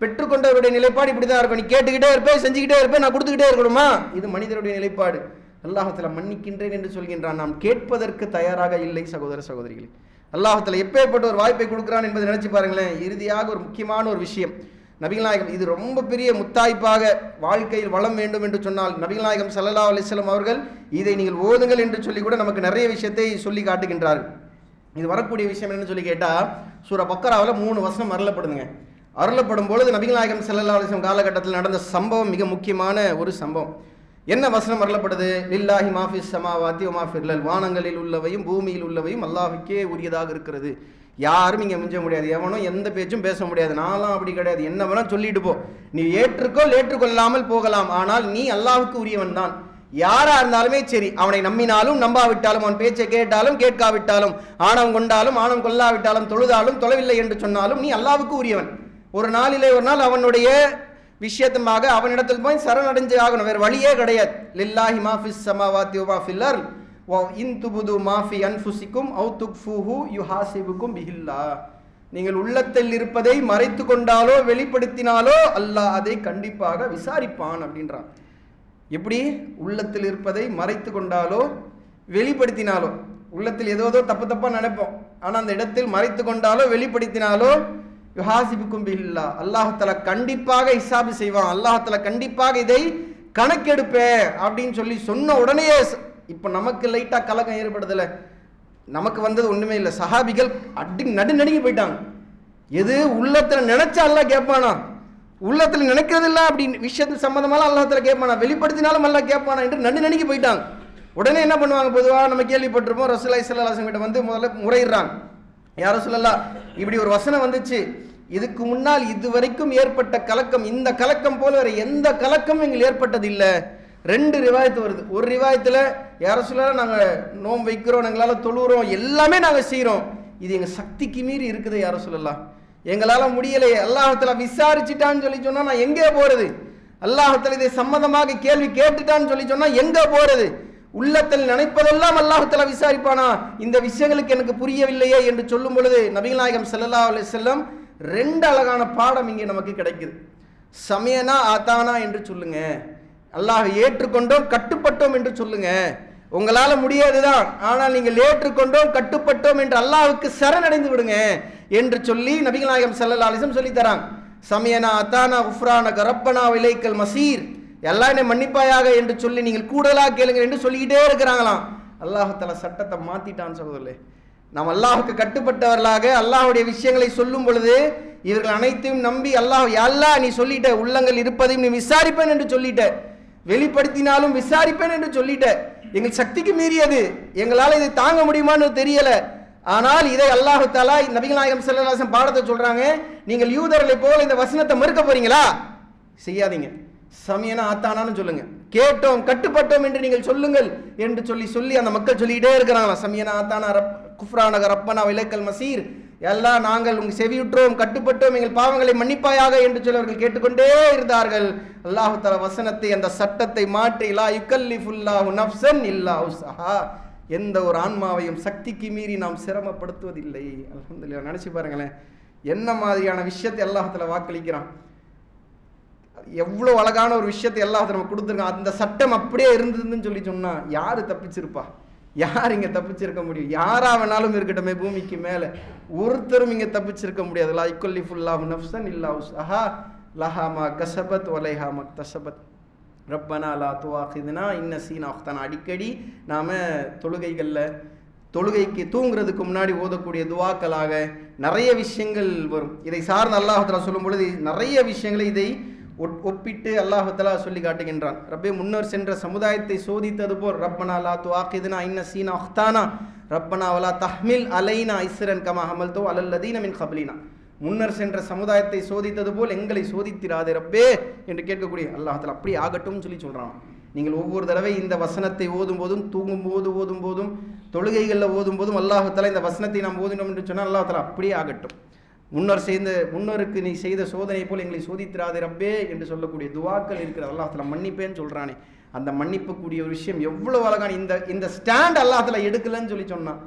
S2: பெற்றுக்கொண்டவருடைய நிலைப்பாடு இப்படிதான் இருக்கும். நீ கேட்டுக்கிட்டே இருப்பேன், செஞ்சுக்கிட்டே இருப்பேன், நான் கொடுத்துக்கிட்டே இருக்கணுமா? இது மனிதருடைய நிலைப்பாடு. அல்லாஹ்வுல மன்னிக்கின்றேன் என்று சொல்கின்றான். நாம் கேட்பதற்கு தயாராக இல்லை சகோதர சகோதரிகளே. அல்லாஹ்வுல எப்பேற்பட்ட ஒரு வாய்ப்பை கொடுக்கிறான் என்பதை நினைச்சு பாருங்களேன். இறுதியாக ஒரு முக்கியமான ஒரு விஷயம், நபிகள் நாயகம் இது ரொம்ப பெரிய முத்தாய்ப்பாக வாழ்க்கையில் வளம் வேண்டும் என்று சொன்னால் நபிகள் நாயகம் ஸல்லல்லாஹு அலைஹி வஸல்லம் அவர்கள் இதை நீங்கள் ஓதுங்கள் என்று சொல்லி கூட நமக்கு நிறைய விஷயத்தை சொல்லி காட்டுகின்றார்கள். இது வரக்கூடிய விஷயம் என்னன்னு சொல்லி கேட்டால், சூரா பக்கராவில் 3 வசனம் அருளப்படுதுங்க. அருளப்படும் பொழுது நபிகள் நாயகம் ஸல்லல்லாஹு அலைஹி வஸல்லம் காலகட்டத்தில் நடந்த சம்பவம் மிக முக்கியமான ஒரு சம்பவம். என்ன வசனம் அருளப்படுது? லில்லாஹி மாஃபிஸ் ஸமாவாத்தி வ மாஃபில் அர்ள், வானங்களில் உள்ளவையும் பூமியில் உள்ளவையும் அல்லாஹ்வுக்கே உரியதாக இருக்கிறது. யாரும் இங்கே மிஞ்ச முடியாது, எவனும் எந்த பேச்சும் பேச முடியாது. நான்லாம் அப்படி கிடையாது, என்ன வேணா சொல்லிட்டு போ, நீ ஏற்றுக்கொள்ளாமல் போகலாம், ஆனால் நீ அல்லாஹ்வுக்கு உரியவன் தான். யாரா இருந்தாலுமே சரி, அவனை நம்பினாலும் நம்பாவிட்டாலும், அவன் பேச்சை கேட்டாலும் கேட்காவிட்டாலும், ஆணவம் கொண்டாலும் ஆணவம் கொள்ளாவிட்டாலும், தொழுதாலும் தொழவில்லை என்று சொன்னாலும் நீ அல்லாஹ்வுக்கு உரியவன். ஒரு நாளிலே ஒரு நாள் அவனுடைய விஷயத்துமாக அவனிடத்தில் போய் சரணடைஞ்சு ஆகணும், வேறு வழியே கிடையாது. லில்லாஹி மாஃபிஸ் ஸமாவாத்தி வ மாஃபில் அர்ள் வ இன் துபுது மாஃபி அன்ஃபுசிக்கும் அவு துக்ஃபூஹு யுஹாசிபுக்கும் பிஹில்லாஹ். நீங்கள் உள்ளத்தில் இருப்பதை மறைத்து கொண்டாலோ வெளிப்படுத்தினாலோ அல்லாஹ் அதை கண்டிப்பாக விசாரிப்பான் அப்படின்றான். எப்படி? உள்ளத்தில் இருப்பதை மறைத்து கொண்டாலோ வெளிப்படுத்தினாலோ, உள்ளத்தில் ஏதோ தப்பா நினைப்போம், ஆனால் அந்த இடத்தில் மறைத்து கொண்டாலோ வெளிப்படுத்தினாலோ யுஹாசிபுக்கும் பிஹில்லாஹ், அல்லாஹ் தஆலா கண்டிப்பாக ஹிசாபு செய்வான், அல்லாஹ் தஆலா கண்டிப்பாக இதை கணக்கெடுப்பேன் அப்படின்னு சொன்ன உடனே இப்போ நமக்கு லைட்டாக கலக்கம் ஏற்படுதில்ல. நமக்கு வந்தது ஒன்றுமே இல்லை. சஹாபிகள் நடுநடுங்கி போயிட்டாங்க. எது உள்ளத்தில் நினைச்சா அல்லாஹ் கேட்பானா, உள்ளத்தில் நினைக்கிறது இல்லை அப்படின்னு விஷயத்து சம்பந்தமாலாம் அல்லாஹ் தஆலா கேட்பானா, வெளிப்படுத்தினாலும் அல்லாஹ் கேட்பானா என்று நடுநடுங்கி போயிட்டாங்க. உடனே என்ன பண்ணுவாங்க? பொதுவாக நம்ம கேள்விப்பட்டிருப்போம், ரசூலுல்லாஹி ஸல்லல்லாஹு அலைஹி வஸல்லம் கிட்ட வந்து முதல்ல முறையிடுறாங்க. யா ரசூலல்லாஹ், இப்படி ஒரு வசனம் வந்துச்சு, இதுக்கு முன்னால் இதுவரைக்கும் ஏற்பட்ட கலக்கம், இந்த கலக்கம் போல வேற எந்த கலக்கமும் எங்களுக்கு ஏற்பட்டது இல்லை. 2 ரிவாயத்து வருது. ஒரு ரிவாயத்தில் யா ரசூலல்லாஹ், நாங்கள் நோன்பு வைக்கிறோம், நாங்களால் தொழுகிறோம், எல்லாமே நாங்கள் செய்கிறோம், இது எங்கள் சக்திக்கு மீறி இருக்குது யா ரசூலல்லாஹ், எங்களால் முடியலையே, அல்லாஹ் தஆலா விசாரிச்சுட்டான்னு சொல்லி சொன்னால் நான் எங்கே போகிறது? அல்லாஹ் தஆலா இதை சம்மந்தமாக கேள்வி கேட்டுட்டான்னு சொல்லி சொன்னால் எங்கே போகிறது? உள்ளத்தில் நினைப்பதெல்லாம் அல்லாஹ் தஆலா விசாரிப்பானா? இந்த விஷயங்களுக்கு எனக்கு புரியவில்லையே என்று சொல்லும் பொழுது நபிகள் நாயகம் ஸல்லல்லாஹு அலைஹி வஸல்லம் 2 அழகான பாடம் இங்கே நமக்கு கிடைக்குது. சமயனா ஆத்தானா என்று சொல்லுங்க, அல்லாஹ் ஏற்றுக்கொண்டோம் கட்டுப்பட்டோம் என்று சொல்லுங்க. உங்களால முடியாதுதான், ஆனால் நீங்கள் ஏற்றுக்கொண்டோம் கட்டுப்பட்டோம் என்று அல்லாஹ்வுக்கு சரணடைந்து விடுங்க என்று சொல்லி நபிகள் நாயகம் ஸல்லல்லாஹு அலைஹி வஸல்லம் சொல்லி தராங்க. சமயனா அத்தானா குஃப்ரானக ரப்பனா இலைக்கல் மசீர், எல்லாம் என்னை மன்னிப்பாயாக என்று சொல்லி நீங்கள் கூடுதலாக கேளுங்க என்று சொல்லிக்கிட்டே இருக்கிறாங்களாம். அல்லாஹ் தஆலா சட்டத்தை மாத்திட்டான் சகோதரர்களே. நாம் அல்லாஹ்வுக்கு கட்டுப்பட்டவர்களாக அல்லாஹ்வுடைய விஷயங்களை சொல்லும் பொழுது இவர்கள் அனைத்தையும் நம்பி அல்லாஹ் நீ சொல்லிட்ட, உள்ளங்கள் இருப்பதையும் நீ விசாரிப்பேன் என்று சொல்லிட்ட, வெளிப்படுத்தினாலும் விசாரிப்பேன் என்று சொல்லிட்ட, எங்கள் சக்திக்கு மீறியது, எங்களால் இதை தாங்க முடியுமான்னு தெரியல, ஆனால் இதை அல்லாஹ் தஆலா நபிகள் நாயகம் ஸல்லல்லாஹு அலைஹி வஸல்லம் பாடத்தை சொல்றாங்க, நீங்கள் யூதர்களை போல இந்த வசனத்தை மறுக்க போறீங்களா? செய்யாதீங்க, சமயனா ஆத்தானான்னு சொல்லுங்க, கேட்டோம் கட்டுப்பட்டோம் என்று நீங்கள் சொல்லுங்கள் என்று சொல்லி அந்த மக்கள் சொல்லிக்கிட்டே இருக்கிறாங்களா. சமயனா ஆத்தானா குஃப்ரானக ரப்பனா இலைக்கல் மசீர், எல்லாம் நாங்கள் உங்க செவியுற்றோம் கட்டுப்பட்டோம், எங்கள் பாவங்களை மன்னிப்பாயாக என்று சொல்லி அவர்கள் கேட்டுக்கொண்டே இருந்தார்கள். அல்லாஹ் தஆலா வசனத்தை, அந்த சட்டத்தை மாற்றி, லா யுகல்லிஃபுல்லாஹு நஃப்ஸன் இல்லா உஸ்ஸஹா, எந்த ஒரு ஆன்மாவையும் சக்திக்கு மீறி நாம் சிரமப்படுத்துவதில்லை. அல்ஹம்துலில்லாஹ். நினைச்சு பாருங்களேன், என்ன மாதிரியான விஷயத்தை அல்லாஹ்தாலா வாக்களிக்கிறான். எவ்வளோ அழகான ஒரு விஷயத்தை அல்லாஹ் நம்ம கொடுத்துருக்கான். அந்த சட்டம் அப்படியே இருந்ததுன்னு சொல்லி சொன்னா யாரு தப்பிச்சிருப்பா? யார் இங்கே தப்பிச்சிருக்க முடியும்? யாரா வேணாலும் இருக்கட்டுமே, பூமிக்கு மேலே ஒருத்தரும் இங்கே தப்பிச்சிருக்க முடியாது. லா யுக்கல்லிஃபுல்லாஹு நஃப்ஸன் இல்லா உஸ்ஸஹா லஹா மா கஸபத் வலைஹா மக்தஸபத் ரப்பனா லா துஆகிதுனா இன் நஸீனா அக்தனா. அடிக்கடி நாம் தொழுகைக்கு தூங்குறதுக்கு முன்னாடி ஓதக்கூடிய துவாக்களாக நிறைய விஷயங்கள் வரும். இதை சார்ந்து அல்லாஹ் தஆலா சொல்லும் பொழுது நிறைய விஷயங்களை இதை ஒப்பிட்டு அல்லாஹ் தஆலா சொல்லி காட்டுகின்றான். ரப்பே, முன்னர் சென்ற சமுதாயத்தை சோதித்தது போல் ரப்பனா லா துஆகிதுனா இன் நஸீனா அக்தனா ரப்பனா வலா தஹ்மில் அலைனா இஸ்ரன் கமா ஹமல்து அலல்லதீன மின் கப்லினா. முன்னர் சென்ற சமுதாயத்தை சோதித்தது போல் எங்களை சோதித்திராதே ரப்பே என்று கேட்கக்கூடிய அல்லாஹ் தஆலா அப்படி ஆகட்டும் சொல்லி சொல்கிறான். நீங்கள் ஒவ்வொரு தடவை இந்த வசனத்தை ஓதும் போதும், தூங்கும்போது ஓதும் போதும், தொழுகைகளில் ஓதும் போதும் அல்லாஹ் தஆலா இந்த வசனத்தை நாம் ஓதினோம் என்று சொன்னால் அல்லாஹ் தஆலா அப்படியே ஆகட்டும். முன்னருக்கு நீ செய்த சோதனை போல் எங்களை சோதித்திராதே ரப்பே என்று சொல்லக்கூடிய துவாக்கள் இருக்கிறது. அல்லாஹ் தஆலா மன்னிப்பேன்னு சொல்கிறானே, அந்த மன்னிப்பு கூடிய ஒரு விஷயம் எவ்வளவு அழகான இந்த ஸ்டாண்ட் அல்லாஹ் தஆலா எடுக்கலன்னு சொல்லி சொன்னான்.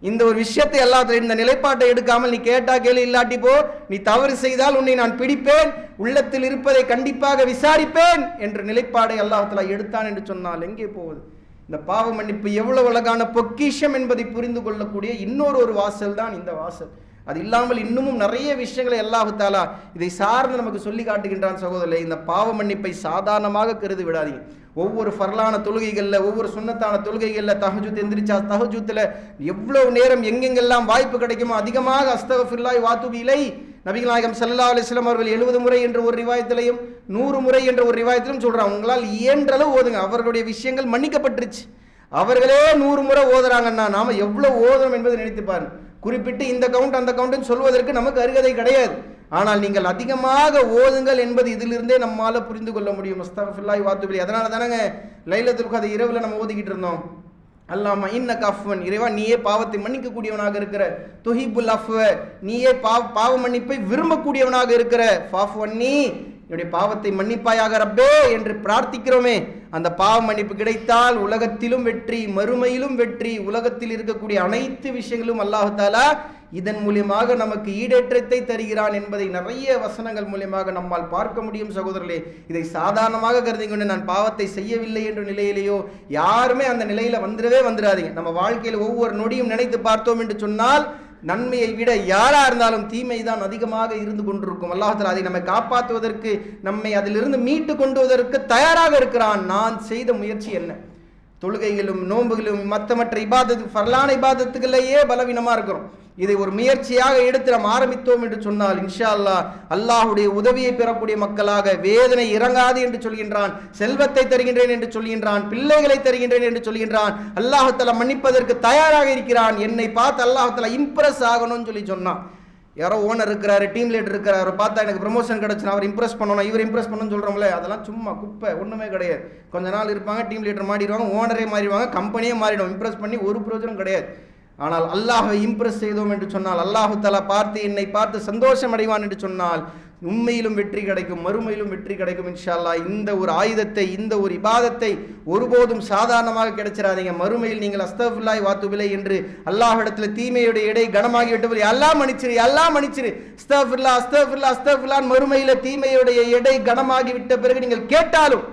S2: இந்த ஒரு விஷயத்தை அல்லாஹ் தஆலா இந்த நிலைப்பாட்டை எடுக்காமல், நீ கேட்டா கேளு இல்லாட்டி போ, நீ தவறு செய்தால் உன்னை நான் பிடிப்பேன், உள்ளத்தில் இருப்பதை கண்டிப்பாக விசாரிப்பேன் என்ற நிலைப்பாடை அல்லாஹ் தஆலா எடுத்தான் என்று சொன்னால் எங்கே போவது? இந்த பாவ மன்னிப்பு எவ்வளவு அழகான பொக்கிஷம் என்பதை புரிந்து கொள்ளக்கூடிய இன்னொரு வாசல் தான் இந்த வாசல். அது இல்லாமல் இன்னமும் நிறைய விஷயங்களை அல்லாஹ் தஆலா இதை சார்ந்து நமக்கு சொல்லி காட்டுகின்றான். சகோதரர்களே, இந்த பாவ மன்னிப்பை சாதாரணமாக கருதி விடாதீங்க. ஒவ்வொரு ஃபர்லான தொழுகைகளில், ஒவ்வொரு சுன்னத்தான தொழுகைகளில், தஹஜுத் எந்திரிச்சா தஹஜுத்தில் எவ்வளவு நேரம் எங்கெங்கெல்லாம் வாய்ப்பு கிடைக்குமோ அதிகமாக அஸ்தக்ஃபிருல்லாஹி வாத்துபு இலை. நபிகள் நாயகம் ஸல்லல்லாஹு அலைஹி வஸல்லம் அவர்கள் 70 முறை என்ற ஒரு ரிவாயத்திலையும் 100 முறை என்ற ஒரு ரிவாயத்திலும் சொல்றாங்க. உங்களால் இயன்றளவு ஓதுங்க. அவர்களுடைய விஷயங்கள் மன்னிக்கப்பட்டுருச்சு. அவர்களே 100 முறை ஓதுறாங்கன்னா நாம எவ்வளவு ஓதுறோம் என்பதை நினைத்து பாருங்க. குறிப்பிட்டு இந்த கவுண்ட் அந்த கவுண்ட்னு சொல்வதற்கு நமக்கு அருகதை கிடையாது. ஆனால் நீங்கள் அதிகமாக ஓதுங்கள் என்பது இதிலிருந்தே நம்மால புரிந்து கொள்ள முடியும். அஸ்தக்ஃபிருல்லாஹி வாத்துபு இலை. அதனால தானங்க லைலத்துல் கத்ர் இரவுல நம்ம ஓதிக்கிட்டு இருந்தோம். அல்லாஹ்ம இன்னக அஃவன், இறைவா நீயே பாவத்தை மன்னிக்கக்கூடியவனாக இருக்கிற, துஹிப்புல் அஃவ, நீயே பாவ மன்னிப்பை விரும்பக்கூடியவனாக இருக்கிற, ஃபஃபு அன்னி, என்னுடைய பாவத்தை மன்னிப்பாயாக ரப்பே என்று பிரார்த்திக்கிறோமே. அந்த பாவ மன்னிப்பு கிடைத்தால் உலகத்திலும் வெற்றி, மறுமையிலும் வெற்றி. உலகத்தில் இருக்கக்கூடிய அனைத்து விஷயங்களும் அல்லாஹ் தஆலா இதன் மூலியமாக நமக்கு ஈடேற்றத்தை தருகிறான் என்பதை நிறைய வசனங்கள் மூலியமாக நம்மால் பார்க்க முடியும். சகோதரர்களே, இதை சாதாரணமாக கருதி கொண்டு நான் பாவத்தை செய்யவில்லை என்ற நிலையிலேயோ யாருமே அந்த நிலையில வந்துடாதீங்க. நம்ம வாழ்க்கையில் ஒவ்வொரு நொடியும் நினைத்து பார்த்தோம் என்று சொன்னால் நன்மையை விட யாரா இருந்தாலும் தீமை தான் அதிகமாக இருந்து கொண்டிருக்கும். அல்லாஹ் தஆலா அதை நம்மை காப்பாற்றுவதற்கு, நம்மை அதிலிருந்து மீட்டு கொண்டுவதற்கு தயாராக இருக்கிறான். நான் செய்த முயற்சி என்ன? தொழுகைகளும் நோன்புகளும் மற்ற இபாதத்து, ஃபர்லான இபாதத்துகளையே பலவீனமா இருக்கிறோம். இதை ஒரு முயற்சியாக எடுத்து நாம் ஆரம்பித்தோம் என்று சொன்னால் இன்ஷா அல்லாஹ் அல்லாஹ்வுடைய உதவியை பெறக்கூடிய மக்களாக, வேதனை இறங்காது என்று சொல்கின்றான், செல்வத்தை தருகின்றேன் என்று சொல்கின்றான், பிள்ளைகளை தருகின்றேன் என்று சொல்கின்றான். அல்லாஹ் தஆலா மன்னிப்பதற்கு தயாராக இருக்கிறான். என்னை பார்த்து அல்லாஹ் தஆலா இம்ப்ரெஸ் ஆகணும்னு சொல்லி சொன்னான். யாரோ ஓனர் இருக்கிறாரு, டீம் லீடர் இருக்கிறாரு, பார்த்தா எனக்கு ப்ரமோஷன் கிடைச்சுனா அவர் இம்ப்ரெஸ் பண்ணணும், இவர் இம்ப்ரெஸ் பண்ணணும்னு சொல்கிறோம்ல, அதெல்லாம் சும்மா குப்பை, ஒன்றுமே கிடையாது. கொஞ்ச நாள் இருப்பாங்க, டீம் லீடர் மாறிடுவாங்க, ஓனரே மாறிடுவாங்க, கம்பெனியே மாறிடும். இம்ப்ரெஸ் பண்ணி ஒரு பிரயோஜனம் கிடையாது. ஆனால் அல்லாஹை இம்ப்ரெஸ் செய்தோம் என்று சொன்னால், அல்லாஹ் தஆலா என்னை பார்த்து சந்தோஷம் அடைவான் என்று சொன்னால் உண்மையிலும் வெற்றி கிடைக்கும், மறுமையிலும் வெற்றி கிடைக்கும் இன்ஷா அல்லாஹ். இந்த ஒரு ஆயுதத்தை, இந்த ஒரு இபாதத்தை ஒருபோதும் சாதாரணமாக கிடைச்சிடாதீங்க. மறுமையில் நீங்கள் அஸ்தக்ஃபிருல்லாஹி வாத்துபு இலை என்று அல்லாஹ்விடத்தில் தீமையுடைய எடை கனமாகி விட்டபோது அல்லாஹ் மன்னிச்சிரு அஸ்தக்ஃபிருல்லாஹ் மறுமையில தீமையுடைய எடை கனமாகி விட்ட பிறகு நீங்கள் கேட்டாலும்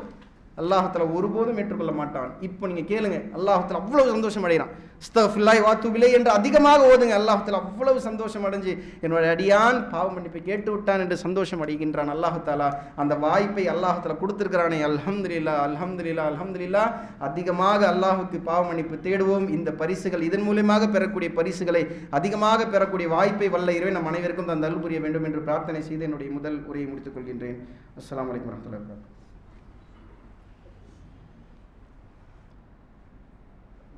S2: அல்லாஹ் தஆலா ஒருபோதும் ஏற்றுக்கொள்ள மாட்டான். இப்போ நீங்க கேளுங்க, அல்லாஹ் தஆலா அவ்வளவு சந்தோஷம் அடைகிறான். அஸ்தக்ஃபிருல்லாஹி வாத்துபு இலை என்று அதிகமாக ஓதுங்க. அல்லாஹ் தஆலா அவ்வளவு சந்தோஷம் அடைஞ்சு என்னுடைய அடியான் பாவ மன்னிப்பை கேட்டு விட்டான் என்று சந்தோஷம் அடைகின்றான். அல்லாஹ் தஆலா அந்த வாய்ப்பை அல்லாஹ் தஆலா கொடுத்திருக்கிறானே. அல்ஹம்துலில்லாஹ் அல்ஹம்துலில்லாஹ் அல்ஹம்துலில்லாஹ். அதிகமாக அல்லாஹ்வுக்கு பாவ மன்னிப்பு தேடுவோம். இந்த பரிசுகள், இதன் மூலமாக பெறக்கூடிய பரிசுகளை அதிகமாக பெறக்கூடிய வாய்ப்பை வல்ல இறைவன் நம் அனைவருக்கும் தந்து அருள் புரிய வேண்டும் என்று பிரார்த்தனை செய்து என்னுடைய முதல் உரையை முடித்துக் கொள்கின்றேன். அஸ்ஸலாமு அலைக்கும் வரஹ்மத்துல்லாஹி வபரகாத்துஹு.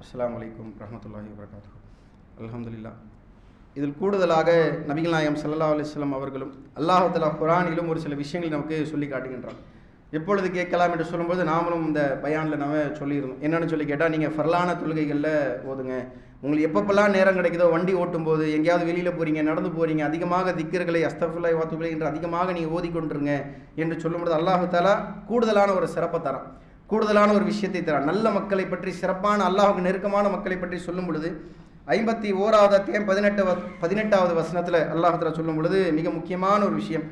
S2: அஸ்ஸலாமு அலைக்கும் வரஹ்மத்துல்லாஹி வபரகாத்துஹு. அல்ஹம்துலில்லாஹ். இதில் கூடுதலாக நபிகள் நாயகம் ஸல்லல்லாஹு அலைஹி வஸல்லம் அவர்களும் அல்லாஹ் தஆலா குர்ஆனிலும் ஒரு சில விஷயங்களை நமக்கு சொல்லி காட்டுகின்றான். எப்பொழுது கேட்கலாம் என்று சொல்லும்போது நாமளும் இந்த பயானில் நம்ம சொல்லியிருந்தோம். என்னென்னு சொல்லி கேட்டால், நீங்கள் ஃபர்லான தொழுகைகளில் ஓதுங்க. உங்களுக்கு எப்பப்பெல்லாம் நேரம் கிடைக்குதோ, வண்டி ஓட்டும் போது, எங்கேயாவது வெளியில் போகிறீங்க, நடந்து போகிறீங்க, அதிகமாக திக்ர்களை அஸ்தக்ஃபிருல்லாஹி வாத்துபு இலை என்று அதிகமாக நீங்கள் ஓதிக்கொண்டிருங்க என்று சொல்லும்போது அல்லாஹ் தஆலா கூடுதலான ஒரு சிறப்பை தரான், கூடுதலான ஒரு விஷயத்தை தரான். நல்ல மக்களை பற்றி, சிறப்பான அல்லாஹ்வுக்கு நெருக்கமான மக்களை பற்றி சொல்லும் பொழுது 51வது அத்தியாயம் 18வது வசனத்தில் அல்லாஹ் தஆலா சொல்லும் பொழுது மிக முக்கியமான ஒரு விஷயம்.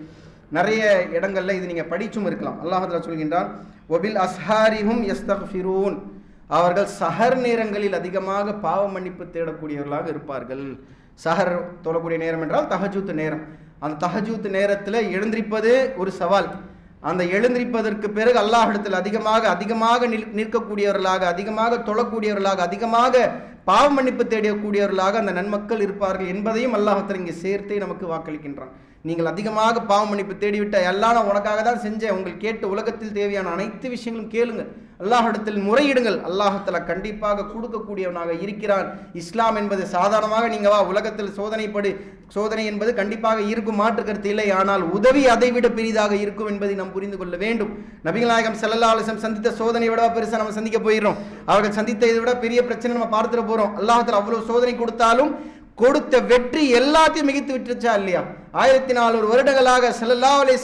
S2: நிறைய இடங்கள்ல இது நீங்க படிச்சும் இருக்கலாம். அல்லாஹ் தஆலா சொல்கின்றான், வபில் அஸ்ஹாரிஹும் யஸ்தக்ஃபிரூன், அவர்கள் சஹர் நேரங்களில் அதிகமாக பாவ மன்னிப்பு தேடக்கூடியவர்களாக இருப்பார்கள். சஹர் தொழக்கூடிய நேரம் என்றால் தஹஜ்ஜுத் நேரம். அந்த தஹஜ்ஜுத் நேரத்தில் எழுந்திருப்பது ஒரு சவால். அந்த எழுந்திருப்பதற்கு பிறகு அல்லாஹ்விடத்தில் அதிகமாக நிற்கக்கூடியவர்களாக, அதிகமாக தொழக்கூடியவர்களாக, அதிகமாக பாவ மன்னிப்பு தேடக்கூடியவர்களாக அந்த நன்மக்கள் இருப்பார்கள் என்பதையும் அல்லாஹ் இங்கே சேர்த்தே நமக்கு வாக்களிக்கின்றான். நீங்கள் அதிகமாக பாவ மன்னிப்பு தேடிவிட்ட, எல்லாம் நான் உனக்காக தான் செஞ்சேன், உங்கள் கேட்டு உலகத்தில் தேவையான அனைத்து விஷயங்களும் கேளுங்கள், அல்லாஹ்விடத்தில் முறையிடுங்கள், அல்லாஹ்தஆலா கண்டிப்பாக கொடுக்கக்கூடியவனாக இருக்கிறான். இஸ்லாம் என்பது சாதாரணமாக நீங்க வா உலகத்தில் சோதனை என்பது கண்டிப்பாக இருக்கும், மாற்று கருத்து இல்லை. ஆனால் உதவி அதை விட பெரிதாக இருக்கும் என்பதை நாம் புரிந்து கொள்ள வேண்டும். நபிகள் நாயகம் ஸல்லல்லாஹு அலைஹி வஸல்லம் சந்தித்த சோதனை விட பெருசா நம்ம சந்திக்க போயிடுறோம். அவர்கள் சந்தித்த இதை விட பெரிய பிரச்சனை நம்ம பார்த்துட போறோம். அல்லாஹ்தஆலா அவ்வளவு சோதனை கொடுத்தாலும் கொடுத்த வெற்றி எல்லாத்தையும் மிகைத்து விட்டுச்சா இல்லையா? 1400 வருடங்களாக ஸல்லல்லாஹு அலைஹி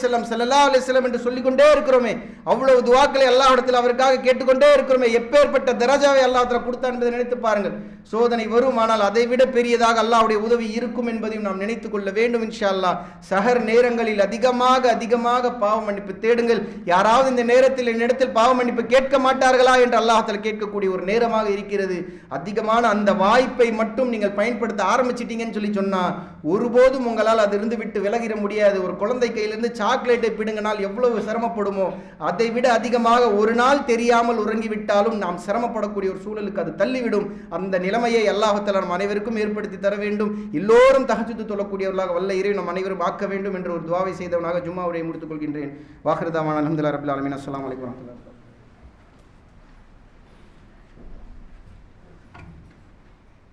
S2: வஸல்லம் என்று சொல்லிக்கொண்டே இருக்கிறோமே, அவ்வளவு துஆக்களை அல்லாஹ்விடத்தில் அவருக்காக கேட்டுக்கொண்டே இருக்கிறோமே, எப்பேற்பட்ட தரஜாவை அல்லாஹ் தஆலா கொடுத்தார் என்பதை நினைத்து பாருங்கள். சோதனை வரும், ஆனால் அதை விட பெரியதாக அல்லாஹ்வுடைய உதவி இருக்கும் என்பதையும் நாம் நினைத்துக் கொள்ள வேண்டும். இன்ஷா அல்லாஹ் சஹர் நேரங்களில் அதிகமாக பாவ மன்னிப்பு தேடுங்கள். யாராவது இந்த நேரத்தில் என்னிடத்தில் பாவ மன்னிப்பு கேட்க மாட்டார்களா என்று அல்லாஹ் தஆலா கேட்கக்கூடிய ஒரு நேரமாக இருக்கிறது. அதிகமான அந்த வாய்ப்பை மட்டும் நீங்கள் பயன்படுத்த ஆரம்பிச்சிட்டீங்கன்னு சொல்லி சொன்னா ஒருபோதும் உங்களால் அது இருந்து விட்டு விலகிட முடியாது. ஒரு குழந்தை கையிலிருந்து சாக்லேட்டை பிடுங்கினால் எவ்வளவு சிரமப்படுமோ, அதை விட அதிகமாக ஒரு நாள் தெரியாமல் உறங்கிவிட்டாலும் நாம் சிரமப்படக்கூடிய ஒரு சூழலுக்கு அது தள்ளிவிடும். அந்த நிலைமையை அல்லாஹ் தஆலா நம் அனைவருக்கும் ஏற்படுத்தி தர வேண்டும். எல்லோரும் தஹஜ்ஜுத் தொழக்கூடியவர்களாக வல்ல இறைவன் நம் அனைவரும் ஆக்க வேண்டும் என்ற ஒரு துஆவை செய்தவனாக ஜும்மாவுரை முடித்துக் கொள்கின்றேன். வாஹிரு தஅவானா அல்ஹம்துலில்லாஹி ரப்பில் ஆலமீன். அஸ்ஸலாமு அலைக்கும் வரஹ்மத்துல்லாஹி.